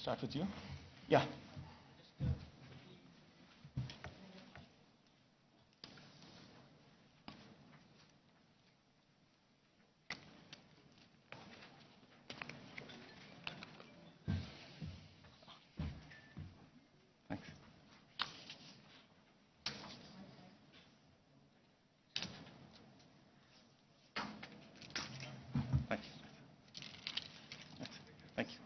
start with you. Yeah. Thanks. Thank you. Thank you.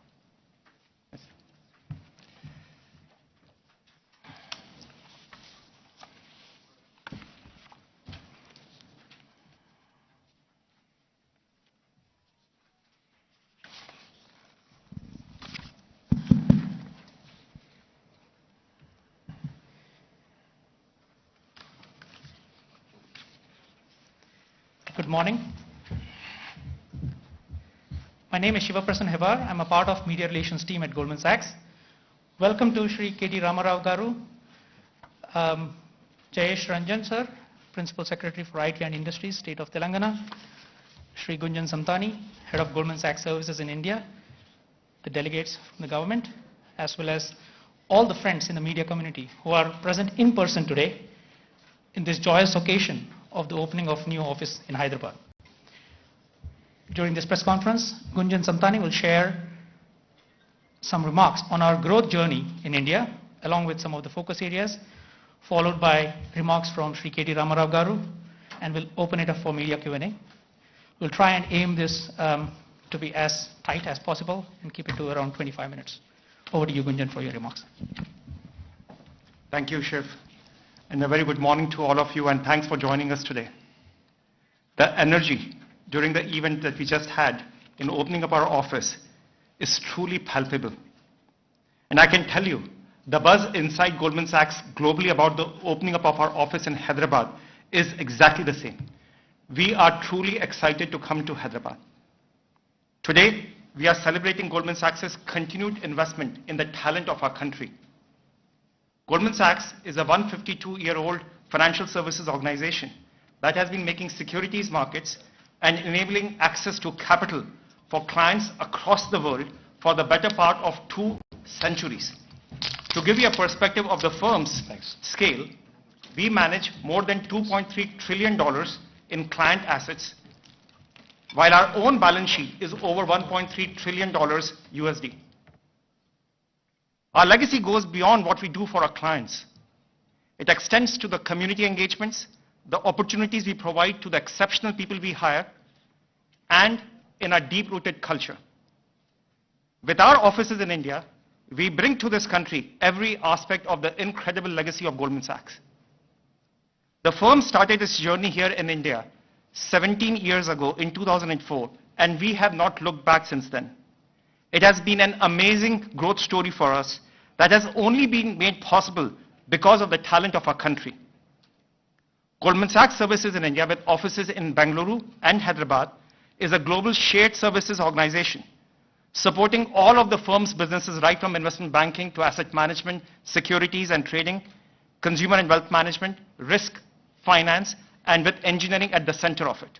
Good morning. My name is Shivaprasan Hebar. I'm a part of media relations team at Goldman Sachs. Welcome to Shri KT Ramarao Garu, Jayesh Ranjan sir, Principal Secretary for IT and Industries, State of Telangana, Shri Gunjan Samtani, Head of Goldman Sachs Services in India, the delegates from the government, as well as all the friends in the media community who are present in person today in this joyous occasion of the opening of new office in Hyderabad. During this press conference, Gunjan Samtani will share some remarks on our growth journey in India, along with some of the focus areas, followed by remarks from Shri KT Ramarao Garu, and we'll open it up for media Q&A. We'll try and aim this to be as tight as possible and keep it to around 25 minutes. Over to you, Gunjan, for your remarks. Thank you, Shiv. And a very good morning to all of you, and thanks for joining us today. The energy during the event that we just had in opening up our office is truly palpable. And I can tell you, the buzz inside Goldman Sachs globally about the opening up of our office in Hyderabad is exactly the same. We are truly excited to come to Hyderabad. Today, we are celebrating Goldman Sachs' continued investment in the talent of our country. Goldman Sachs is a 152-year-old financial services organization that has been making securities markets and enabling access to capital for clients across the world for the better part of 2 centuries. To give you a perspective of the firm's scale, we manage more than $2.3 trillion in client assets, while our own balance sheet is over $1.3 trillion USD. Our legacy goes beyond what we do for our clients. It extends to the community engagements, the opportunities we provide to the exceptional people we hire, and in our deep-rooted culture. With our offices in India, we bring to this country every aspect of the incredible legacy of Goldman Sachs. The firm started its journey here in India 17 years ago in 2004, and we have not looked back since then. It has been an amazing growth story for us that has only been made possible because of the talent of our country. Goldman Sachs Services in India, with offices in Bengaluru and Hyderabad, is a global shared services organization, supporting all of the firm's businesses right from investment banking to asset management, securities and trading, consumer and wealth management, risk, finance, and with engineering at the center of it.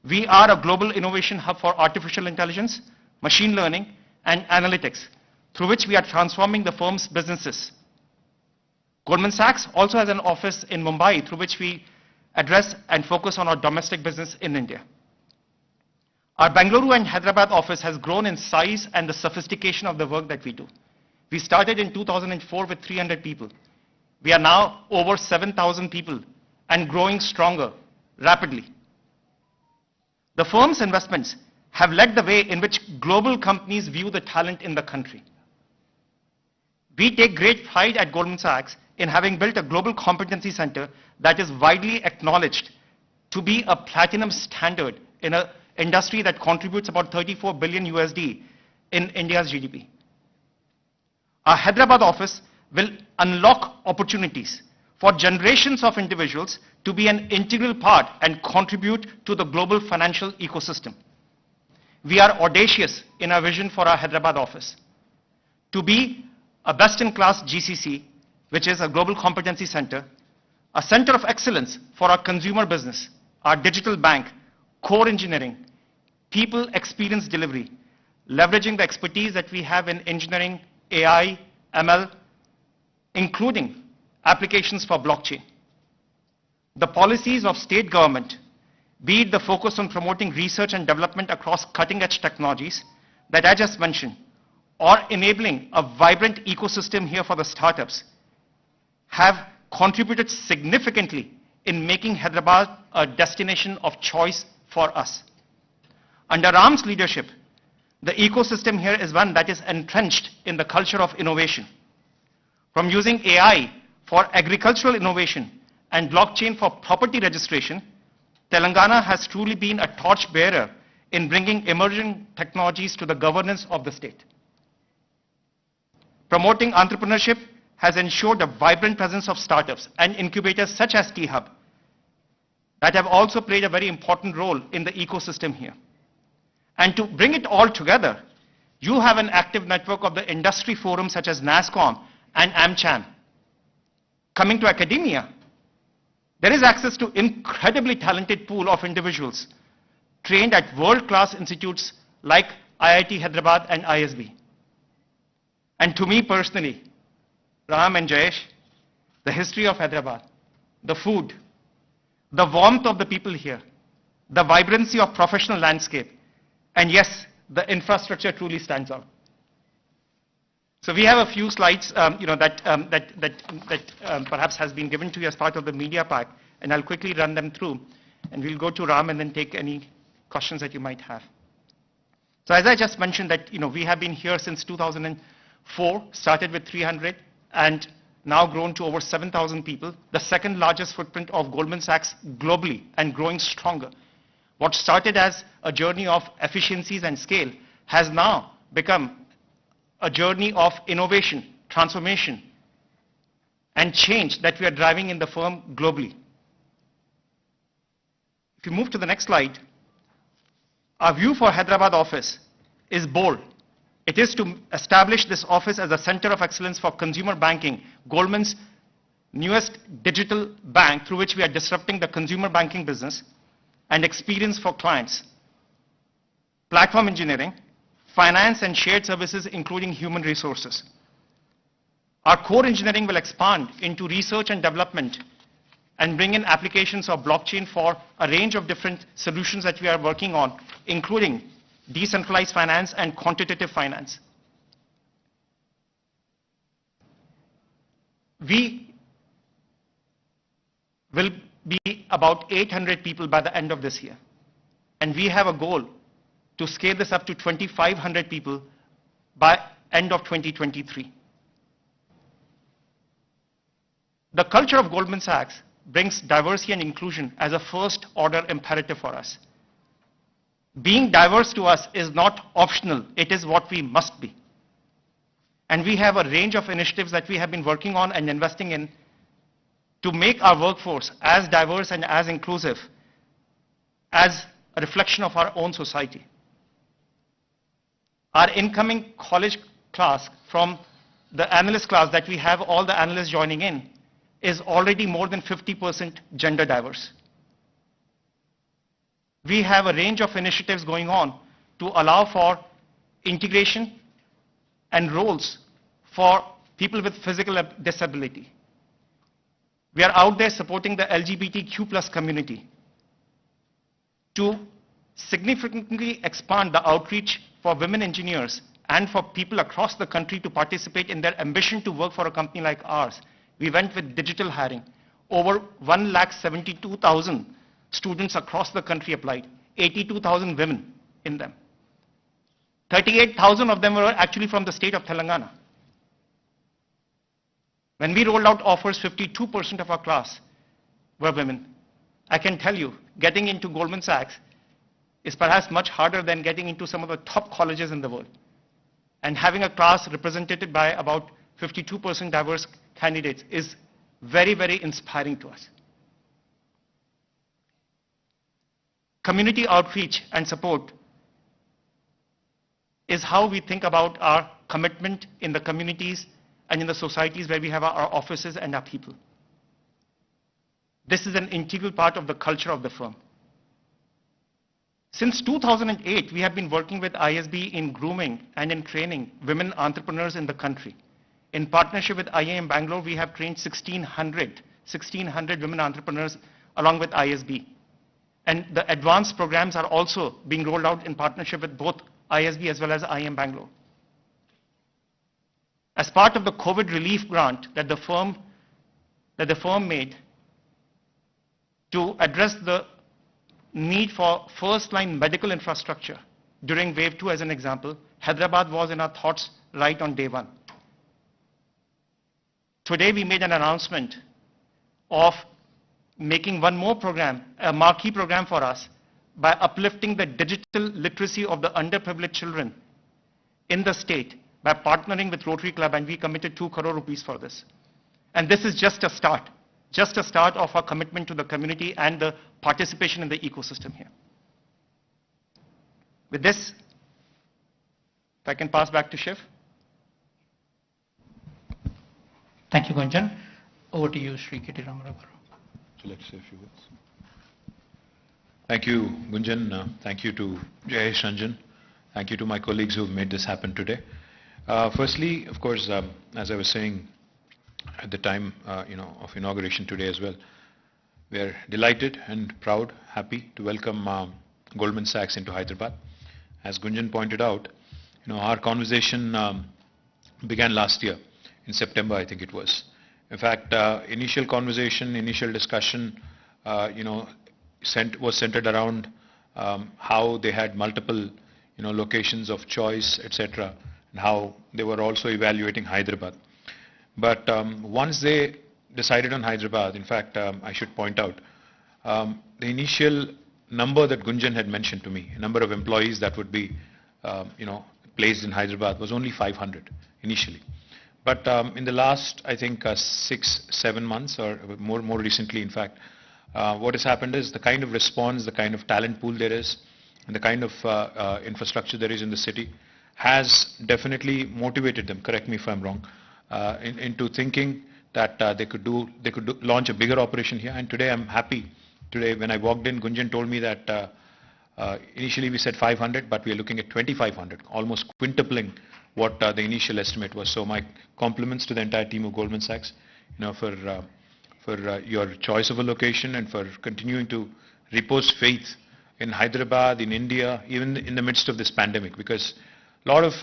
We are a global innovation hub for artificial intelligence, machine learning, and analytics, through which we are transforming the firm's businesses. Goldman Sachs also has an office in Mumbai, through which we address and focus on our domestic business in India. Our Bengaluru and Hyderabad office has grown in size and the sophistication of the work that we do. We started in 2004 with 300 people. We are now over 7,000 people and growing stronger, rapidly. The firm's investments have led the way in which global companies view the talent in the country. We take great pride at Goldman Sachs in having built a global competency center that is widely acknowledged to be a platinum standard in an industry that contributes about 34 billion USD in India's GDP. Our Hyderabad office will unlock opportunities for generations of individuals to be an integral part and contribute to the global financial ecosystem. We are audacious in our vision for our Hyderabad office to be a best-in-class GCC, which is a global competency center, a center of excellence for our consumer business, our digital bank, core engineering, people experience delivery, leveraging the expertise that we have in engineering, AI, ML, including applications for blockchain. The policies of state government, be it the focus on promoting research and development across cutting-edge technologies that I just mentioned, or enabling a vibrant ecosystem here for the startups, have contributed significantly in making Hyderabad a destination of choice for us. Under Ram's leadership, the ecosystem here is one that is entrenched in the culture of innovation. From using AI for agricultural innovation and blockchain for property registration, Telangana has truly been a torchbearer in bringing emerging technologies to the governance of the state. Promoting entrepreneurship has ensured a vibrant presence of startups and incubators such as T-Hub that have also played a very important role in the ecosystem here. And to bring it all together, you have an active network of the industry forums such as NASSCOM and AmCham. Coming to academia, there is access to incredibly talented pool of individuals trained at world-class institutes like IIT Hyderabad and ISB. And to me personally, Ram and Jayesh, the history of Hyderabad, the food, the warmth of the people here, the vibrancy of professional landscape, and yes, the infrastructure truly stands out. So we have a few slides that perhaps has been given to you as part of the media pack, and I'll quickly run them through, and we'll go to Ram and then take any questions that you might have. So as I just mentioned that we have been here since 2004, started with 300 and now grown to over 7,000 people, the second largest footprint of Goldman Sachs globally and growing stronger. What started as a journey of efficiencies and scale has now become a journey of innovation, transformation, and change that we are driving in the firm globally. If you move to the next slide, our view for Hyderabad office is bold. It is to establish this office as a center of excellence for consumer banking, Goldman's newest digital bank through which we are disrupting the consumer banking business, and experience for clients, platform engineering, finance and shared services including human resources. Our core engineering will expand into research and development and bring in applications of blockchain for a range of different solutions that we are working on, including decentralized finance and quantitative finance. We will be about 800 people by the end of this year. And we have a goal to scale this up to 2,500 people by end of 2023. The culture of Goldman Sachs brings diversity and inclusion as a first order imperative for us. Being diverse to us is not optional, it is what we must be. And we have a range of initiatives that we have been working on and investing in to make our workforce as diverse and as inclusive as a reflection of our own society. Our incoming college class from the analyst class that we have all the analysts joining in is already more than 50% gender diverse. We have a range of initiatives going on to allow for integration and roles for people with physical disability. We are out there supporting the LGBTQ+ community to significantly expand the outreach for women engineers and for people across the country to participate in their ambition to work for a company like ours. We went with digital hiring. Over 172,000 students across the country applied, 82,000 women in them. 38,000 of them were actually from the state of Telangana. When we rolled out offers, 52% of our class were women. I can tell you, getting into Goldman Sachs is perhaps much harder than getting into some of the top colleges in the world. And having a class represented by about 52% diverse candidates is very, very inspiring to us. Community outreach and support is how we think about our commitment in the communities and in the societies where we have our offices and our people. This is an integral part of the culture of the firm. Since 2008, we have been working with ISB in grooming and in training women entrepreneurs in the country. In partnership with IIM Bangalore, we have trained 1,600 women entrepreneurs along with ISB. And the advanced programs are also being rolled out in partnership with both ISB as well as IIM Bangalore. As part of the COVID relief grant that the firm made to address the need for first-line medical infrastructure during wave 2 as an example, Hyderabad was in our thoughts right on day 1. Today we made an announcement of making one more program, a marquee program for us, by uplifting the digital literacy of the underprivileged children in the state by partnering with Rotary Club, and we committed 2 crore rupees for this. And this is just a start of our commitment to the community and the participation in the ecosystem here. With this, if I can pass back to Shiv. Thank you, Gunjan. Over to you, Sri KTR. So let's say a few words. Thank you, Gunjan. Thank you to Jayesh Ranjan. Thank you to my colleagues who have made this happen today. Firstly, of course, as I was saying at the time of inauguration today as well, we are delighted and proud, happy to welcome Goldman Sachs into Hyderabad. As Gunjan pointed out, our conversation began last year in September, I think it was. In fact, initial conversation, initial discussion, was centered around how they had multiple, locations of choice, etc., and how they were also evaluating Hyderabad. But once they decided on Hyderabad, in fact, I should point out, the initial number that Gunjan had mentioned to me, number of employees that would be, placed in Hyderabad was only 500 initially. But in the last, I think, 6-7 months or more recently, in fact, what has happened is the kind of response, the kind of talent pool there is, and the kind of infrastructure there is in the city has definitely motivated them, correct me if I'm wrong, into thinking that they could launch a bigger operation here. And today I'm happy. Today when I walked in, Gunjan told me that initially we said 500, but we are looking at 2,500, almost quintupling what the initial estimate was. So my compliments to the entire team of Goldman Sachs, for your choice of a location and for continuing to repose faith in Hyderabad, in India, even in the midst of this pandemic, because a lot of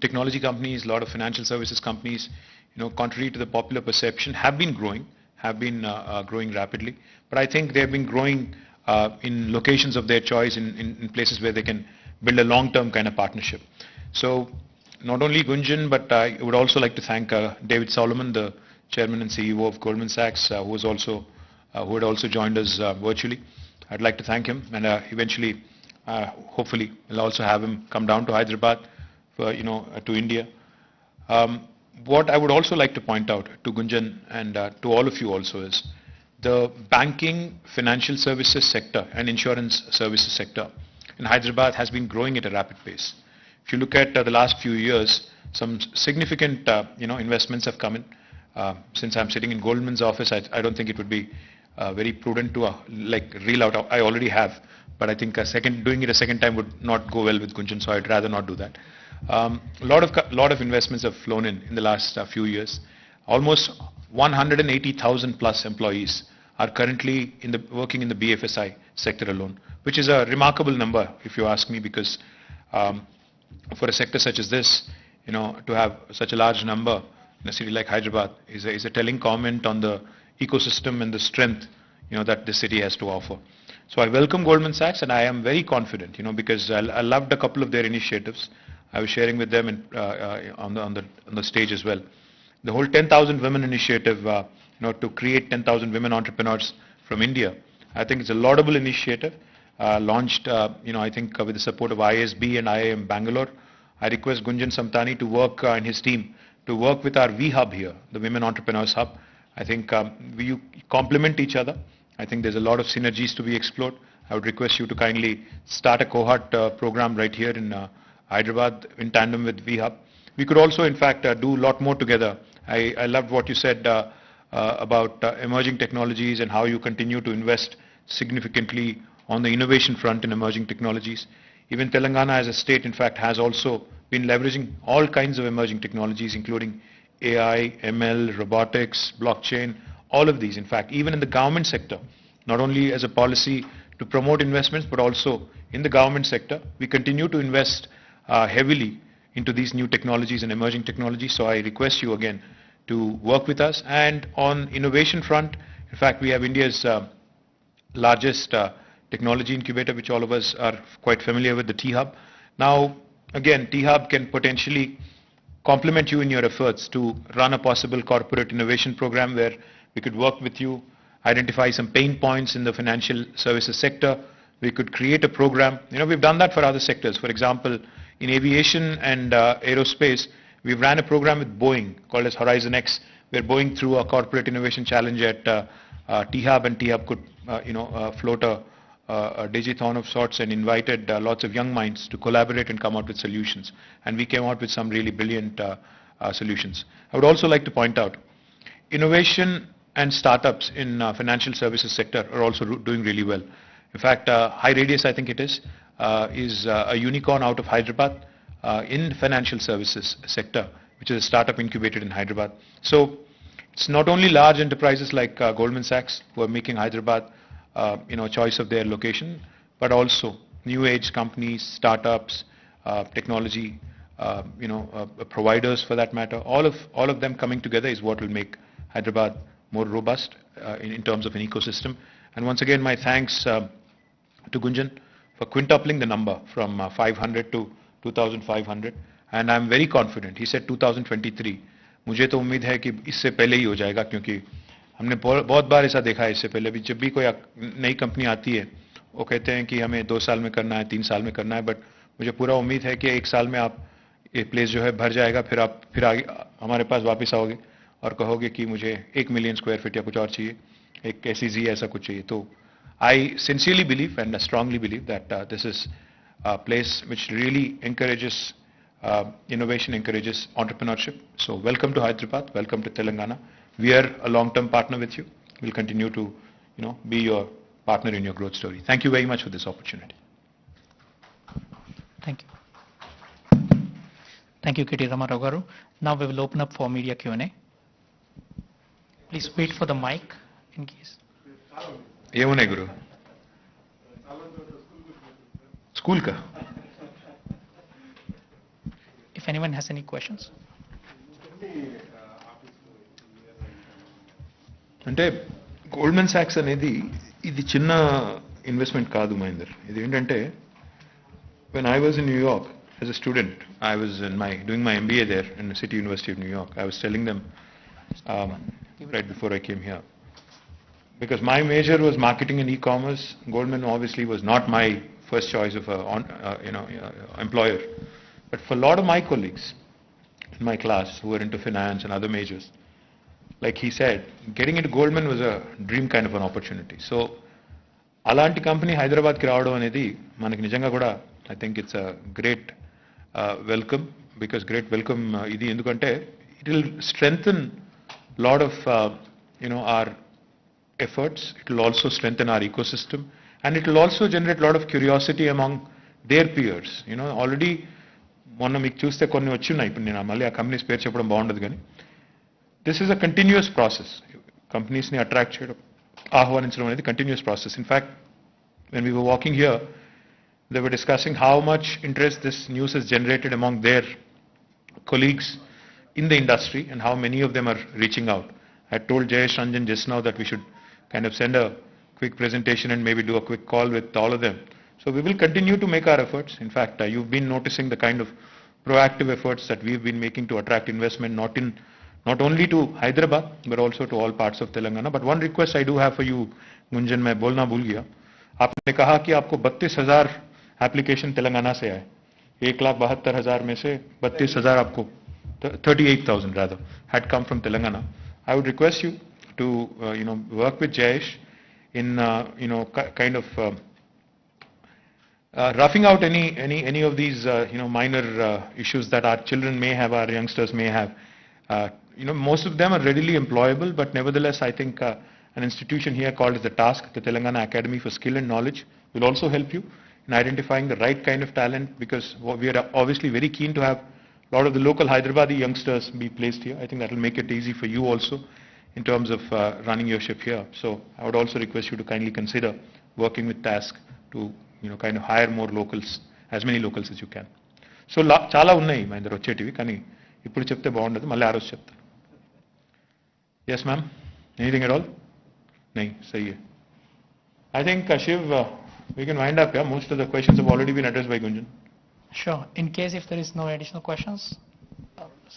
technology companies, a lot of financial services companies, contrary to the popular perception, have been growing rapidly. But I think they have been growing in locations of their choice, in places where they can build a long-term kind of partnership. So not only Gunjan, but I would also like to thank David Solomon, the chairman and CEO of Goldman Sachs, who had also joined us virtually. I'd like to thank him, and eventually, hopefully, we'll also have him come down to Hyderabad, to India. What I would also like to point out to Gunjan and to all of you also is the banking, financial services sector and insurance services sector in Hyderabad has been growing at a rapid pace. If you look at the last few years, some significant investments have come in. Since I'm sitting in Goldman's office, I don't think it would be very prudent to reel out. I already have, but I think doing it a second time would not go well with Gunjan, so I'd rather not do that. A lot of investments have flown in the last few years. Almost 180,000 plus employees are currently working in the BFSI sector alone, which is a remarkable number, if you ask me, because for a sector such as this, to have such a large number in a city like Hyderabad is a telling comment on the ecosystem and the strength, that the city has to offer. So I welcome Goldman Sachs, and I am very confident, because I loved a couple of their initiatives. I was sharing with them on the stage as well. The whole 10,000 women initiative, to create 10,000 women entrepreneurs from India. I think it's a laudable initiative, launched, I think with the support of ISB and IIM Bangalore. I request Gunjan Samtani to work and his team to work with our V Hub here, the Women Entrepreneurs Hub. I think we complement each other. I think there's a lot of synergies to be explored. I would request you to kindly start a cohort program right here in Hyderabad in tandem with V Hub. We could also, in fact, do a lot more together. I loved what you said about emerging technologies and how you continue to invest significantly on the innovation front in emerging technologies. Even Telangana as a state, in fact, has also been leveraging all kinds of emerging technologies, including AI, ML, robotics, blockchain, all of these. In fact, even in the government sector, not only as a policy to promote investments, but also in the government sector, we continue to invest heavily into these new technologies and emerging technologies. So I request you again to work with us. And on innovation front, in fact, we have India's largest technology incubator, which all of us are quite familiar with, the T-Hub. Now, again, T-Hub can potentially complement you in your efforts to run a possible corporate innovation program where we could work with you, identify some pain points in the financial services sector. We could create a program. We've done that for other sectors. For example, in aviation and aerospace, we've ran a program with Boeing called as Horizon X, where Boeing threw a corporate innovation challenge at T-Hub, and T-Hub could float a digithon of sorts and invited lots of young minds to collaborate and come out with solutions. And we came out with some really brilliant solutions. I would also like to point out, innovation and startups in financial services sector are also doing really well. In fact, High Radius, I think it is a unicorn out of Hyderabad in financial services sector, which is a startup incubated in Hyderabad. So it's not only large enterprises like Goldman Sachs who are making Hyderabad choice of their location, but also new age companies, startups, technology, providers for that matter. All of them coming together is what will make Hyderabad more robust in terms of an ecosystem. And once again, my thanks to Gunjan for quintupling the number from 500 to 2,500. And I'm very confident. He said 2023. मुझे तो उम्मीद है कि इससे पहले ही हो जाएगा, क्योंकि हमने बहुत बार ऐसा देखा है इससे पहले भी. जब भी कोई नई कंपनी आती है, वो कहते हैं कि हमें 2 साल में करना है, 3 साल में करना है, बट मुझे पूरा उम्मीद है कि 1 साल में आप ये प्लेस जो है भर जाएगा, फिर आप आगे हमारे पास वापस आओगे और कहोगे कि मुझे 1 मिलियन स्क्वायर फीट या कुछ और चाहिए, एक SEZ ऐसा कुछ चाहिए. तो I sincerely believe and strongly believe that this is a place which really encourages innovation, encourages entrepreneurship. So welcome to Hyderabad, welcome to Telangana. We are a long-term partner with you. We'll continue to, be your partner in your growth story. Thank you very much for this opportunity. Thank you. Thank you, K.T. Ramarao garu. Now we will open up for media Q&A. Please wait for the mic in case. ఏమున్నాయి గురు? School కా? If anyone has any questions. అంటే Goldman socks అనేది ఇది చిన్న investment కాదు మహేందర్. ఇది ఏంటంటే when I was in New York as a student, I was doing my MBA there in the City University of New York. I was telling them right before I came here, because my major was marketing and e-commerce. Goldman obviously was not my first choice of employer, but for a lot of my colleagues in my class who were into finance and other majors, like he said, getting into Goldman was a dream kind of an opportunity. So అలాంటి company హైదరాబాద్కి రావడం అనేది మనకి నిజంగా కూడా I think it's a great welcome, because great welcome ఇది ఎందుకంటే it will strengthen lot of our efforts. It will also strengthen our ecosystem, and it will also generate a lot of curiosity among their peers. Already మొన్న మీకు చూస్తే కొన్ని వచ్చున్నాయి. ఇప్పుడు నేను మళ్ళీ ఆ కంపెనీస్ పేరు చెప్పడం బాగుండదు, కానీ this is a continuous process. కంపెనీస్ని అట్రాక్ట్ చేయడం, ఆహ్వానించడం అనేది continuous process. In fact when we were walking here, they were discussing how much interest this news has generated among their colleagues in the industry and how many of them are reaching out. I told Jayesh Ranjan just now that we should kind of send a quick presentation and maybe do a quick call with all of them. So we will continue to make our efforts. In fact, you've been noticing the kind of proactive efforts that we've been making to attract investment, not only to Hyderabad, but also to all parts of Telangana. But one request I do have for you, Gunjan, मैं बोलना भूल गया. आपने कहा कि आपको 32,000 application Telangana से आए. 1,72,000 में से 32,000 आपको 38,000 rather had come from Telangana. I would request you to work with Jayesh in kind of roughing out any of these minor issues that our children may have, our youngsters may have. Most of them are readily employable, but nevertheless I think an institution here called as the TASK, the Telangana Academy for Skill and Knowledge, We'll also help you in identifying the right kind of talent, because we are obviously very keen to have a lot of the local Hyderabadi youngsters be placed here. I think that will make it easy for you also in terms of running your ship here. So I would also request you to kindly consider working with Task to kind of hire more locals, as many locals as you can. So చాలా ఉన్నాయి మా దగ్గర వచ్చేటివి, కానీ ఇప్పుడు చెప్తే బాగుండదు, మళ్ళీ ఆ రోజు చెప్తాను. Yes, ma'am. Anything at all? नहीं, सही है. I think Shiv, we can wind up. Yeah, most of the questions have already been addressed by Gunjan. Sure. In case if there is no additional questions,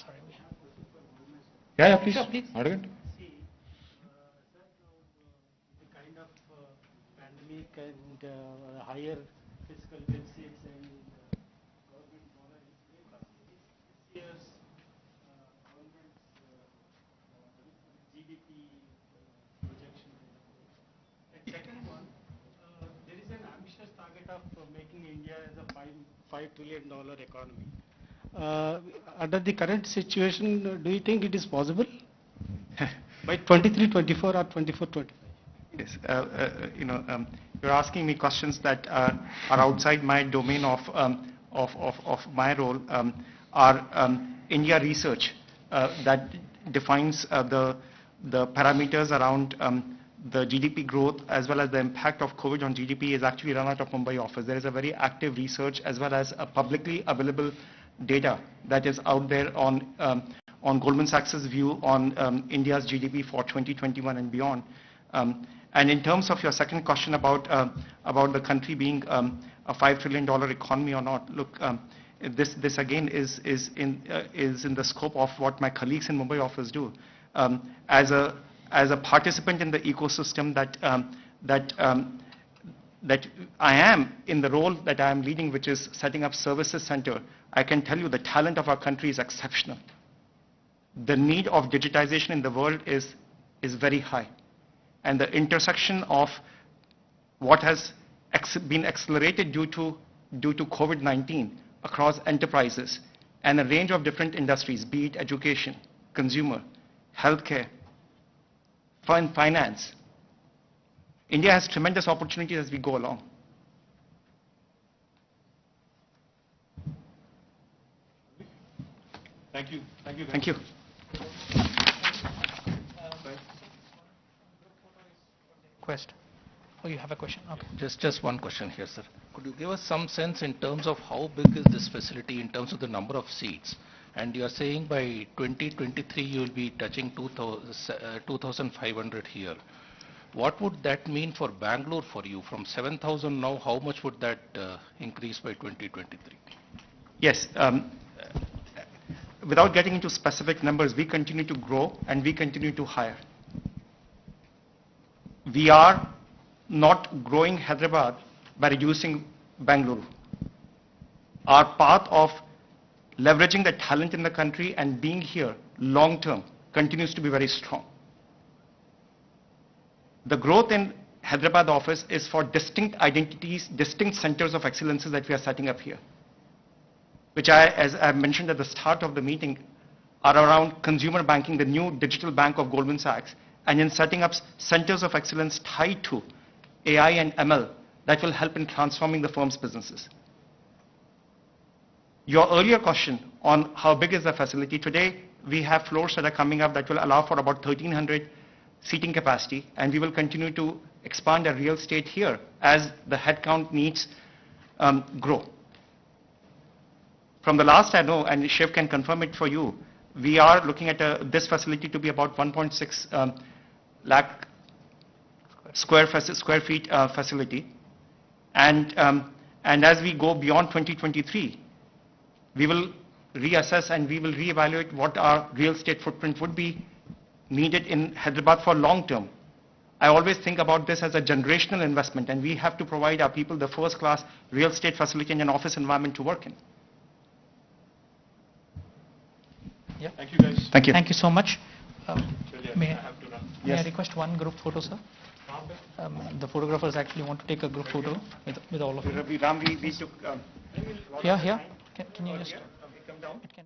sorry. Yeah, please. Sure, please. Arrogant. Pandemic and higher fiscal deficits and government borrowing this year's government's GDP projection. And second one, there is an ambitious target of making India as a $5 trillion economy. Under the current situation, do you think it is possible by 23-24 or 24-25? Yes, you're asking me questions that are outside my domain of my role. Our India research that defines the parameters around the GDP growth as well as the impact of COVID on GDP is actually run out of Mumbai office. There is a very active research as well as a publicly available data that is out there on Goldman Sachs's view on India's GDP for 2021 and beyond. And in terms of your second question about the country being a $5 trillion economy or not, look, this again is in the scope of what my colleagues in Mumbai office do. As a participant in the ecosystem that I am in the role that I am leading, which is setting up services center, I can tell you the talent of our country is exceptional. The need of digitization in the world is very high. And the intersection of what has been accelerated due to COVID-19 across enterprises and a range of different industries, be it education, consumer, healthcare, finance. India has tremendous opportunities as we go along. Thank you. Thank you. Thank you. Request. Oh, you have a question? Okay. Just one question here, sir. Could you give us some sense in terms of how big is this facility in terms of the number of seats? And you are saying by 2023 you will be touching 2,500 here. What would that mean for Bangalore for you? From 7,000 now, how much would that increase by 2023? Yes. Without getting into specific numbers, we continue to grow and we continue to hire. We are not growing Hyderabad by reducing Bangalore. Our path of leveraging the talent in the country and being here long term continues to be very strong. The growth in Hyderabad office is for distinct identities, distinct centers of excellences that we are setting up here, which as I mentioned at the start of the meeting, are around consumer banking, the new digital bank of Goldman Sachs, and in setting up centers of excellence tied to AI and ML that will help in transforming the firm's businesses. Your earlier question on how big is the facility, today we have floors that are coming up that will allow for about 1,300 seating capacity, and we will continue to expand our real estate here as the headcount needs grow. From the last I know, and Shiv can confirm it for you, we are looking at this facility to be about 1.6 lakh square feet facility. And as we go beyond 2023, we will reassess and we will reevaluate what our real estate footprint would be needed in Hyderabad for long term. I always think about this as a generational investment, and we have to provide our people the first class real estate facility and an office environment to work in. Yeah. Thank you, guys. Thank you. Thank you so much. May I have to run. I request one group photo, sir? The photographers actually want to take a group photo with all of you. Ram, we took. Yeah. Can you just? Come down. It can.